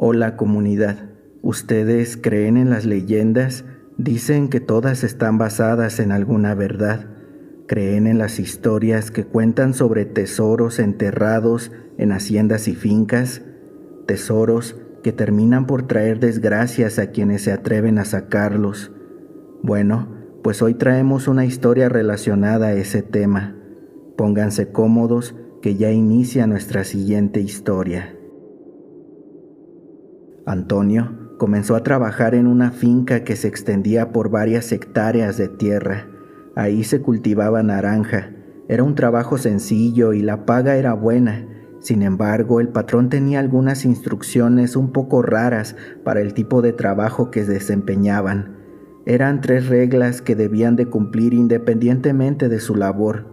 Hola comunidad, ¿ustedes creen en las leyendas? Dicen que todas están basadas en alguna verdad. ¿Creen en las historias que cuentan sobre tesoros enterrados en haciendas y fincas? Tesoros que terminan por traer desgracias a quienes se atreven a sacarlos. Bueno, pues hoy traemos una historia relacionada a ese tema. Pónganse cómodos que ya inicia nuestra siguiente historia. Antonio comenzó a trabajar en una finca que se extendía por varias hectáreas de tierra. Ahí se cultivaba naranja. Era un trabajo sencillo y la paga era buena. Sin embargo, el patrón tenía algunas instrucciones un poco raras para el tipo de trabajo que desempeñaban. Eran 3 reglas que debían de cumplir independientemente de su labor.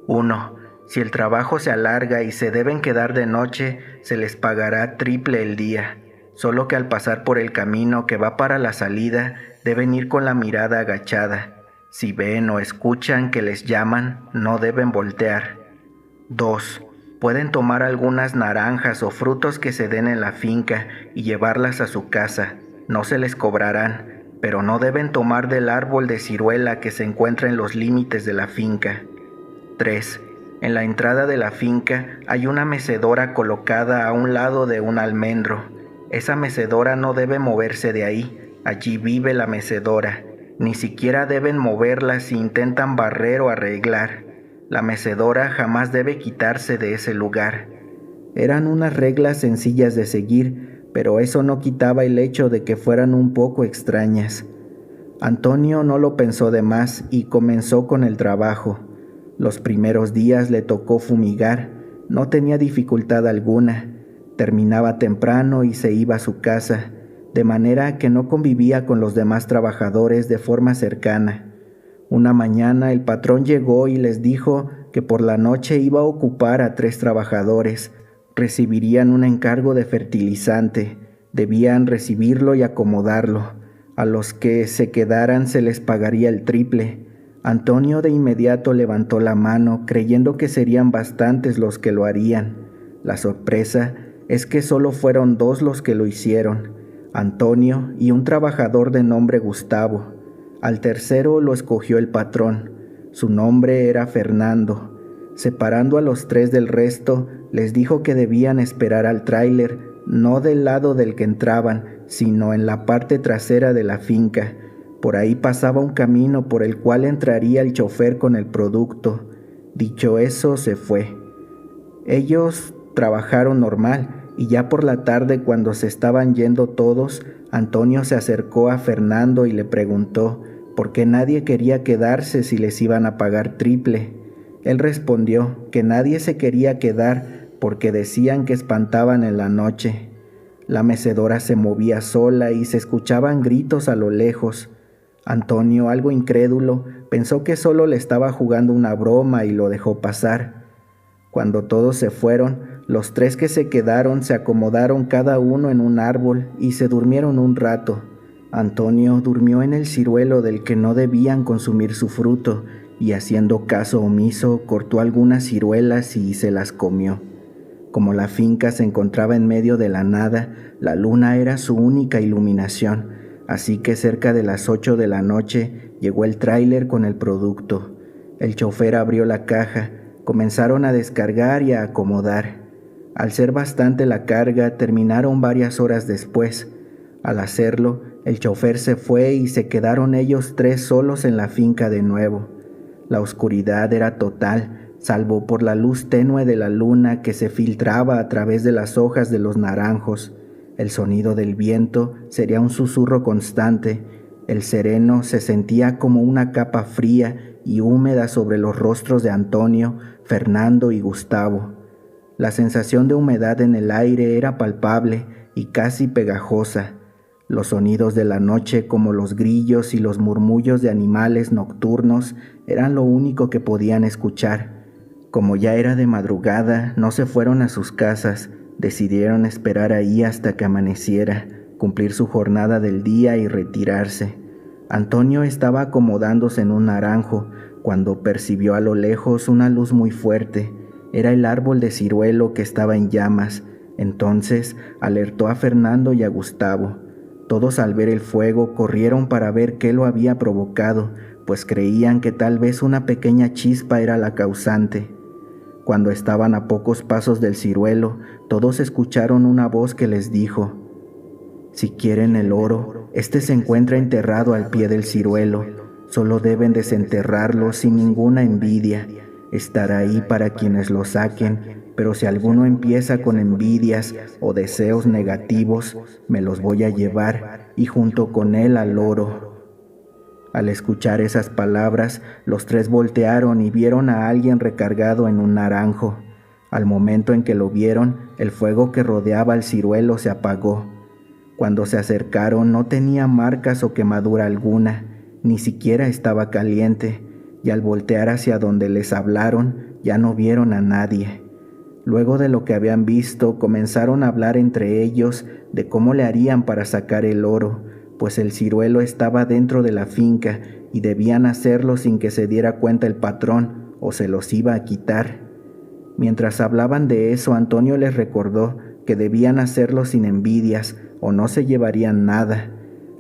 1. Si el trabajo se alarga y se deben quedar de noche, se les pagará triple el día. Solo que al pasar por el camino que va para la salida, deben ir con la mirada agachada. Si ven o escuchan que les llaman, no deben voltear. 2. Pueden tomar algunas naranjas o frutos que se den en la finca y llevarlas a su casa. No se les cobrarán, pero no deben tomar del árbol de ciruela que se encuentra en los límites de la finca. 3. En la entrada de la finca hay una mecedora colocada a un lado de un almendro. Esa mecedora no debe moverse de ahí. Allí vive la mecedora. Ni siquiera deben moverla si intentan barrer o arreglar. La mecedora jamás debe quitarse de ese lugar. Eran unas reglas sencillas de seguir, pero eso no quitaba el hecho de que fueran un poco extrañas. Antonio no lo pensó de más y comenzó con el trabajo. Los primeros días le tocó fumigar. No tenía dificultad alguna. Terminaba temprano y se iba a su casa, de manera que no convivía con los demás trabajadores de forma cercana. Una mañana el patrón llegó y les dijo que por la noche iba a ocupar a 3 trabajadores. Recibirían un encargo de fertilizante, debían recibirlo y acomodarlo. A los que se quedaran se les pagaría el triple. Antonio de inmediato levantó la mano, creyendo que serían bastantes los que lo harían. La sorpresa es que solo fueron 2 los que lo hicieron, Antonio y un trabajador de nombre Gustavo. Al tercero lo escogió el patrón. Su nombre era Fernando. Separando a los 3 del resto, les dijo que debían esperar al tráiler, no del lado del que entraban, sino en la parte trasera de la finca. Por ahí pasaba un camino por el cual entraría el chofer con el producto. Dicho eso, se fue. Ellos trabajaron normal y ya por la tarde, cuando se estaban yendo todos, Antonio se acercó a Fernando y le preguntó por qué nadie quería quedarse si les iban a pagar triple. Él respondió que nadie se quería quedar porque decían que espantaban en la noche. La mecedora se movía sola y se escuchaban gritos a lo lejos. Antonio, algo incrédulo, pensó que solo le estaba jugando una broma y lo dejó pasar. Cuando todos se fueron, los 3 que se quedaron se acomodaron cada uno en un árbol y se durmieron un rato. Antonio durmió en el ciruelo del que no debían consumir su fruto y, haciendo caso omiso, cortó algunas ciruelas y se las comió. Como la finca se encontraba en medio de la nada, la luna era su única iluminación, así que cerca de las 8 de la noche llegó el tráiler con el producto. El chofer abrió la caja, comenzaron a descargar y a acomodar. Al ser bastante la carga, terminaron varias horas después. Al hacerlo, el chofer se fue y se quedaron ellos 3 solos en la finca de nuevo. La oscuridad era total, salvo por la luz tenue de la luna que se filtraba a través de las hojas de los naranjos. El sonido del viento sería un susurro constante. El sereno se sentía como una capa fría y húmeda sobre los rostros de Antonio, Fernando y Gustavo. La sensación de humedad en el aire era palpable y casi pegajosa. Los sonidos de la noche, como los grillos y los murmullos de animales nocturnos, eran lo único que podían escuchar. Como ya era de madrugada, no se fueron a sus casas, decidieron esperar ahí hasta que amaneciera, cumplir su jornada del día y retirarse. Antonio estaba acomodándose en un naranjo cuando percibió a lo lejos una luz muy fuerte. Era el árbol de ciruelo que estaba en llamas. Entonces alertó a Fernando y a Gustavo. Todos, al ver el fuego, corrieron para ver qué lo había provocado, pues creían que tal vez una pequeña chispa era la causante. Cuando estaban a pocos pasos del ciruelo, todos escucharon una voz que les dijo: «Si quieren el oro, este se encuentra enterrado al pie del ciruelo. Solo deben desenterrarlo sin ninguna envidia. Estará ahí para quienes lo saquen, pero si alguno empieza con envidias o deseos negativos, me los voy a llevar y junto con él al oro». Al escuchar esas palabras, los tres voltearon y vieron a alguien recargado en un naranjo. Al momento en que lo vieron, el fuego que rodeaba el ciruelo se apagó. Cuando se acercaron, no tenía marcas o quemadura alguna, ni siquiera estaba caliente, y al voltear hacia donde les hablaron, ya no vieron a nadie. Luego de lo que habían visto, comenzaron a hablar entre ellos de cómo le harían para sacar el oro, pues el ciruelo estaba dentro de la finca y debían hacerlo sin que se diera cuenta el patrón o se los iba a quitar. Mientras hablaban de eso, Antonio les recordó que debían hacerlo sin envidias o no se llevarían nada.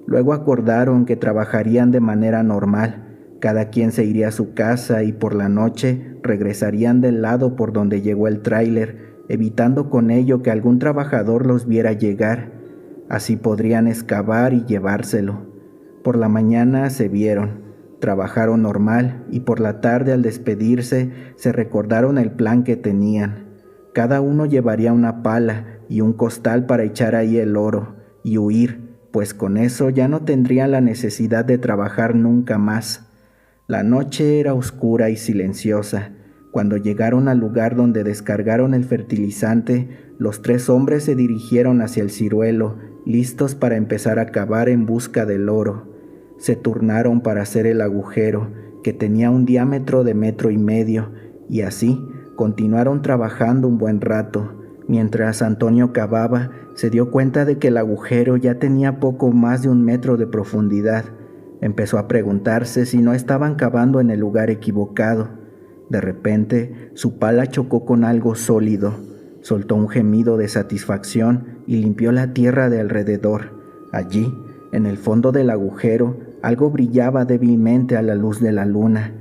Luego acordaron que trabajarían de manera normal. Cada quien se iría a su casa y por la noche regresarían del lado por donde llegó el tráiler, evitando con ello que algún trabajador los viera llegar. Así podrían excavar y llevárselo. Por la mañana se vieron, trabajaron normal y por la tarde, al despedirse, se recordaron el plan que tenían. Cada uno llevaría una pala y un costal para echar ahí el oro y huir, pues con eso ya no tendrían la necesidad de trabajar nunca más. La noche era oscura y silenciosa. Cuando llegaron al lugar donde descargaron el fertilizante, los tres hombres se dirigieron hacia el ciruelo, listos para empezar a cavar en busca del oro. Se turnaron para hacer el agujero, que tenía un diámetro de 1,5 metros, y así continuaron trabajando un buen rato. Mientras Antonio cavaba, se dio cuenta de que el agujero ya tenía poco más de 1 metro de profundidad. Empezó a preguntarse si no estaban cavando en el lugar equivocado. De repente, su pala chocó con algo sólido. Soltó un gemido de satisfacción y limpió la tierra de alrededor. Allí, en el fondo del agujero, algo brillaba débilmente a la luz de la luna.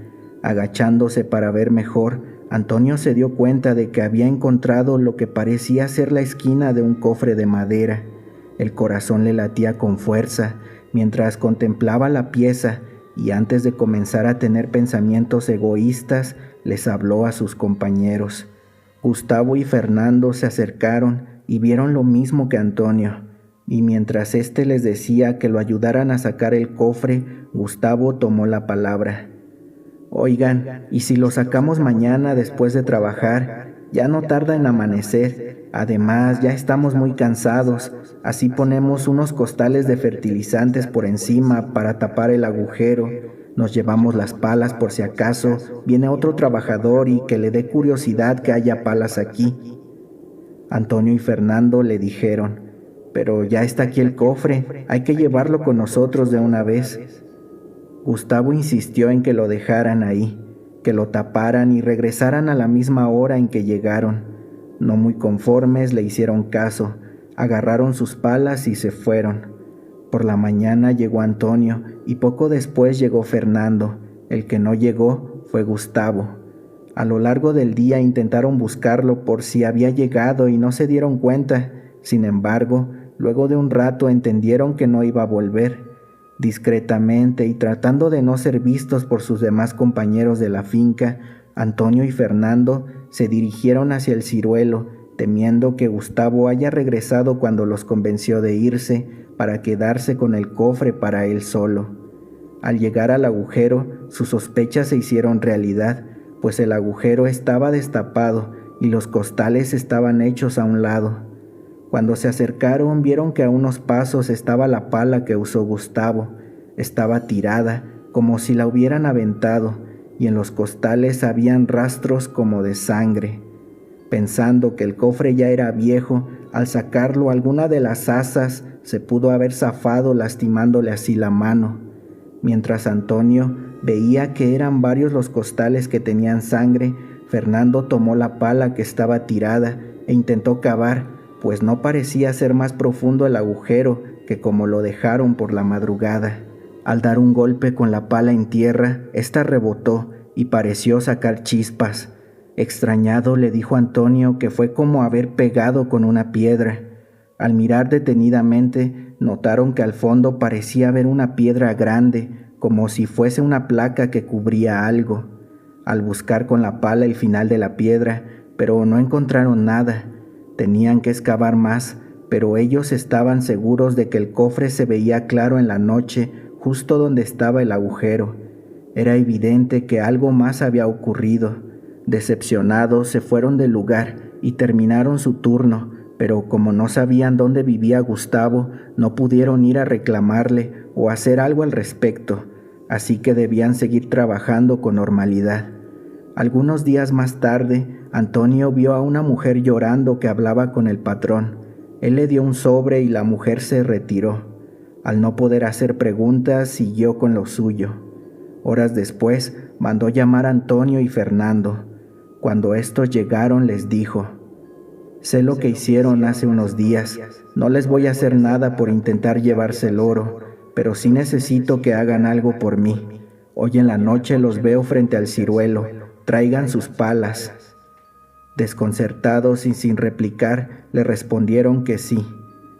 Agachándose para ver mejor, Antonio se dio cuenta de que había encontrado lo que parecía ser la esquina de un cofre de madera. El corazón le latía con fuerza mientras contemplaba la pieza y antes de comenzar a tener pensamientos egoístas, les habló a sus compañeros. Gustavo y Fernando se acercaron y vieron lo mismo que Antonio, y mientras éste les decía que lo ayudaran a sacar el cofre, Gustavo tomó la palabra. «Oigan, ¿y si lo sacamos mañana después de trabajar? Ya no tarda en amanecer. Además, ya estamos muy cansados. Así ponemos unos costales de fertilizantes por encima para tapar el agujero. Nos llevamos las palas por si acaso viene otro trabajador y que le dé curiosidad que haya palas aquí». Antonio y Fernando le dijeron: «Pero ya está aquí el cofre, hay que llevarlo con nosotros de una vez». Gustavo insistió en que lo dejaran ahí, que lo taparan y regresaran a la misma hora en que llegaron. No muy conformes le hicieron caso, agarraron sus palas y se fueron. Por la mañana llegó Antonio y poco después llegó Fernando. El que no llegó fue Gustavo. A lo largo del día intentaron buscarlo por si había llegado y no se dieron cuenta. Sin embargo, luego de un rato entendieron que no iba a volver. Discretamente y tratando de no ser vistos por sus demás compañeros de la finca, Antonio y Fernando se dirigieron hacia el ciruelo, temiendo que Gustavo haya regresado cuando los convenció de irse para quedarse con el cofre para él solo. Al llegar al agujero, sus sospechas se hicieron realidad, pues el agujero estaba destapado y los costales estaban hechos a un lado. Cuando se acercaron, vieron que a unos pasos estaba la pala que usó Gustavo. Estaba tirada, como si la hubieran aventado, y en los costales habían rastros como de sangre. Pensando que el cofre ya era viejo, al sacarlo alguna de las asas se pudo haber zafado lastimándole así la mano. Mientras Antonio veía que eran varios los costales que tenían sangre, Fernando tomó la pala que estaba tirada e intentó cavar, pues no parecía ser más profundo el agujero que como lo dejaron por la madrugada. Al dar un golpe con la pala en tierra, ésta rebotó y pareció sacar chispas. Extrañado le dijo Antonio que fue como haber pegado con una piedra. Al mirar detenidamente, notaron que al fondo parecía haber una piedra grande, como si fuese una placa que cubría algo. Al buscar con la pala el final de la piedra, pero no encontraron nada. Tenían que excavar más, pero ellos estaban seguros de que el cofre se veía claro en la noche, justo donde estaba el agujero. Era evidente que algo más había ocurrido. Decepcionados, se fueron del lugar y terminaron su turno, pero como no sabían dónde vivía Gustavo, no pudieron ir a reclamarle o hacer algo al respecto, así que debían seguir trabajando con normalidad. Algunos días más tarde, Antonio vio a una mujer llorando que hablaba con el patrón. Él le dio un sobre y la mujer se retiró. Al no poder hacer preguntas, siguió con lo suyo. Horas después, mandó llamar a Antonio y Fernando. Cuando estos llegaron, les dijo: «Sé lo que hicieron hace unos días. No les voy a hacer nada por intentar llevarse el oro, pero sí necesito que hagan algo por mí. Hoy en la noche los veo frente al ciruelo. Traigan sus palas». Desconcertados y sin replicar, le respondieron que sí,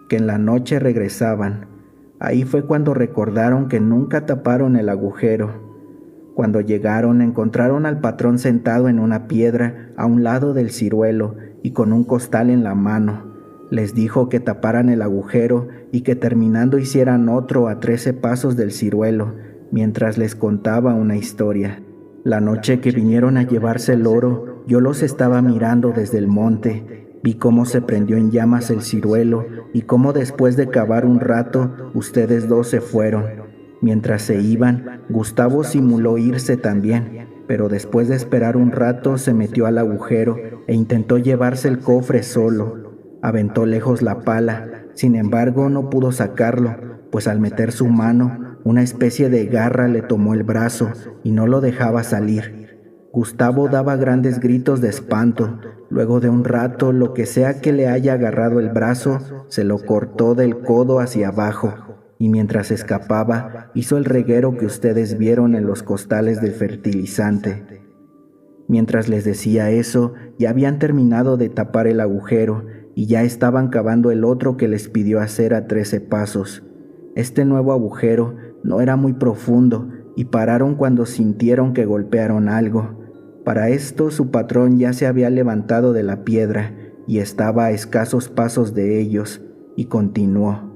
que en la noche regresaban. Ahí fue cuando recordaron que nunca taparon el agujero. Cuando llegaron, encontraron al patrón sentado en una piedra a un lado del ciruelo y con un costal en la mano. Les dijo que taparan el agujero y que terminando hicieran otro a 13 pasos del ciruelo, mientras les contaba una historia. La noche que vinieron a llevarse el oro, yo los estaba mirando desde el monte. Vi cómo se prendió en llamas el ciruelo y cómo después de cavar un rato, ustedes dos se fueron. Mientras se iban, Gustavo simuló irse también, pero después de esperar un rato se metió al agujero e intentó llevarse el cofre solo. Aventó lejos la pala, sin embargo no pudo sacarlo, pues al meter su mano, una especie de garra le tomó el brazo y no lo dejaba salir. Gustavo daba grandes gritos de espanto. Luego de un rato, lo que sea que le haya agarrado el brazo, se lo cortó del codo hacia abajo, y mientras escapaba, hizo el reguero que ustedes vieron en los costales de fertilizante. Mientras les decía eso, ya habían terminado de tapar el agujero y ya estaban cavando el otro que les pidió hacer a 13 pasos. Este nuevo agujero no era muy profundo y pararon cuando sintieron que golpearon algo. Para esto su patrón ya se había levantado de la piedra y estaba a escasos pasos de ellos, y continuó.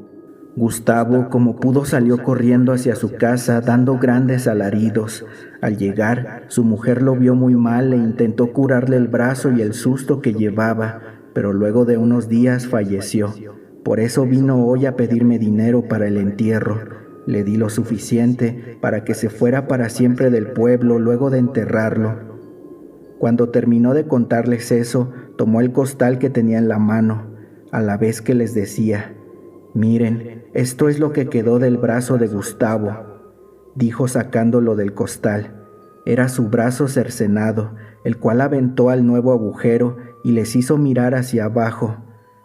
Gustavo, como pudo, salió corriendo hacia su casa dando grandes alaridos. Al llegar, su mujer lo vio muy mal e intentó curarle el brazo y el susto que llevaba, pero luego de unos días falleció. Por eso vino hoy a pedirme dinero para el entierro. Le di lo suficiente para que se fuera para siempre del pueblo luego de enterrarlo. Cuando terminó de contarles eso, tomó el costal que tenía en la mano, a la vez que les decía: «Miren, esto es lo que quedó del brazo de Gustavo», dijo sacándolo del costal. Era su brazo cercenado, el cual aventó al nuevo agujero y les hizo mirar hacia abajo.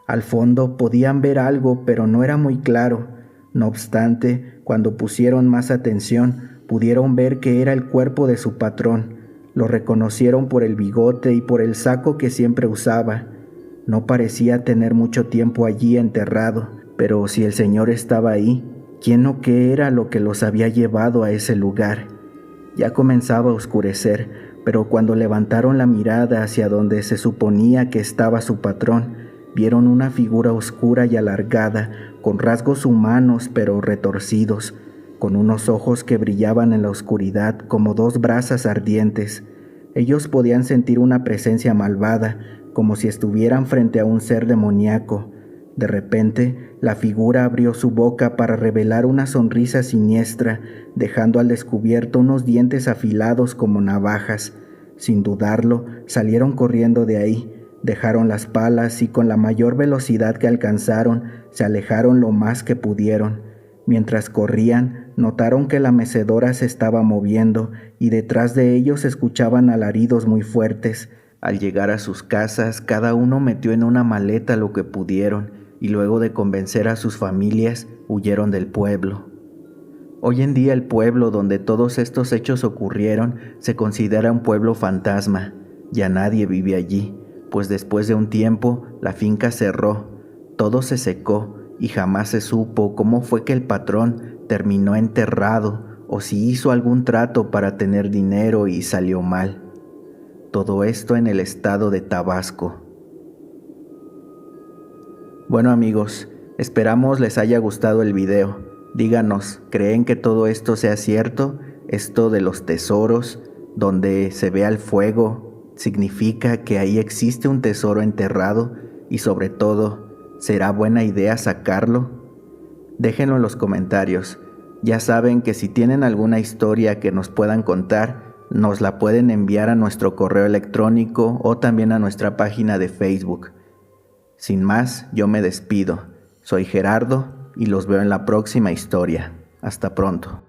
Al fondo podían ver algo, pero no era muy claro. No obstante, cuando pusieron más atención, pudieron ver que era el cuerpo de su patrón. Lo reconocieron por el bigote y por el saco que siempre usaba. No parecía tener mucho tiempo allí enterrado, pero si el señor estaba ahí, ¿quién o qué era lo que los había llevado a ese lugar? Ya comenzaba a oscurecer, pero cuando levantaron la mirada hacia donde se suponía que estaba su patrón, vieron una figura oscura y alargada, con rasgos humanos pero retorcidos, con unos ojos que brillaban en la oscuridad como dos brasas ardientes. Ellos podían sentir una presencia malvada, como si estuvieran frente a un ser demoníaco. De repente, la figura abrió su boca para revelar una sonrisa siniestra, dejando al descubierto unos dientes afilados como navajas. Sin dudarlo, salieron corriendo de ahí, dejaron las palas y con la mayor velocidad que alcanzaron, se alejaron lo más que pudieron. Mientras corrían, notaron que la mecedora se estaba moviendo y detrás de ellos se escuchaban alaridos muy fuertes. Al llegar a sus casas, cada uno metió en una maleta lo que pudieron y luego de convencer a sus familias, huyeron del pueblo. Hoy en día el pueblo donde todos estos hechos ocurrieron se considera un pueblo fantasma. Ya nadie vive allí, pues después de un tiempo la finca cerró, todo se secó y jamás se supo cómo fue que el patrón terminó enterrado o si hizo algún trato para tener dinero y salió mal. Todo esto en el estado de Tabasco. Bueno amigos, esperamos les haya gustado el video. Díganos, ¿creen que todo esto sea cierto? Esto de los tesoros, donde se vea el fuego, ¿significa que ahí existe un tesoro enterrado? Y sobre todo, ¿será buena idea sacarlo? Déjenlo en los comentarios. Ya saben que si tienen alguna historia que nos puedan contar, nos la pueden enviar a nuestro correo electrónico o también a nuestra página de Facebook. Sin más, yo me despido. Soy Gerardo y los veo en la próxima historia. Hasta pronto.